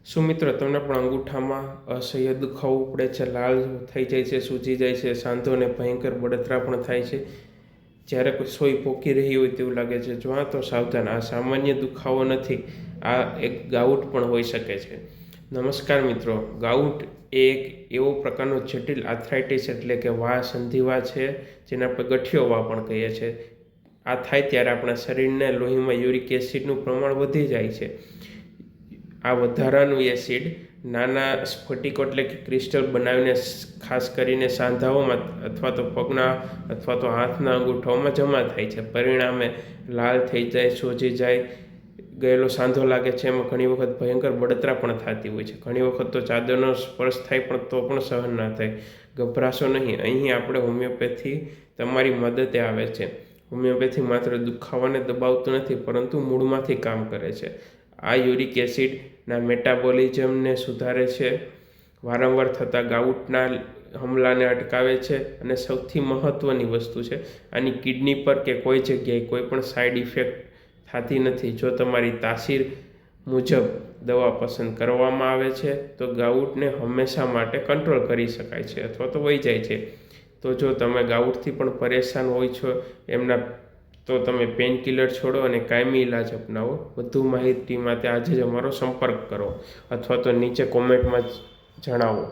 શું મિત્રો તમને પણ અંગૂઠામાં અસહ્ય દુખાવો પડે છે, લાલ થઈ જાય છે, સૂજી જાય છે, સાંધો અને ભયંકર બળતરા પણ થાય છે? જ્યારે કોઈ સોય પોકી રહી હોય તેવું લાગે છે? જો હા તો સાવધાન, આ સામાન્ય દુખાવો નથી, આ એક ગાઉટ પણ હોઈ શકે છે. નમસ્કાર મિત્રો, ગાઉટ એ એક એવો પ્રકારનો જટિલ આર્થરાઇટિસ એટલે કે સંધિવા છે, જેને આપણે ગઠિયો વા પણ કહીએ છીએ. આ થાય ત્યારે આપણા શરીરને લોહીમાં યુરિક એસિડનું પ્રમાણ વધી જાય છે. આ વધારાનું એસિડ નાના સ્ફટિકો એટલે કે ક્રિસ્ટલ બનાવીને ખાસ કરીને સાંધાઓમાં અથવા તો પગના અથવા તો હાથના અંગૂઠાઓમાં જમા થાય છે. પરિણામે લાલ થઈ જાય, સોજી જાય, ગયેલો સાંધો લાગે છે. એમાં ઘણી વખત ભયંકર બળતરા પણ થતી હોય છે. ઘણી વખત તો ચાદરનો સ્પર્શ થાય પણ તો પણ સહન ના થાય. ગભરાશો નહીં, અહીં આપણે હોમિયોપેથી તમારી મદદે આવે છે. હોમિયોપેથી માત્ર દુખાવાને દબાવતું નથી, પરંતુ મૂળમાંથી કામ કરે છે. આ યુરિક એસિડના મેટાબોલિઝમને સુધારે છે, વારંવાર થતા ગાઉટના હુમલાને અટકાવે છે, અને સૌથી મહત્ત્વની વસ્તુ છે, આની કિડની પર કે કોઈ જગ્યાએ કોઈ પણ સાઈડ ઇફેક્ટ થતી નથી. જો તમારી તાસીર મુજબ દવા પસંદ કરવામાં આવે છે તો ગાઉટને હંમેશા માટે કંટ્રોલ કરી શકાય છે અથવા તો વહી જાય છે. તો જો તમે ગાઉટથી પણ પરેશાન હોય છો તો તમે પેનકિલર છોડો અને કાયમી ઇલાજ અપનાવો. વધુ માહિતી માટે આજે જ અમારો સંપર્ક કરો અથવા તો નીચે કોમેન્ટમાં જણાવો.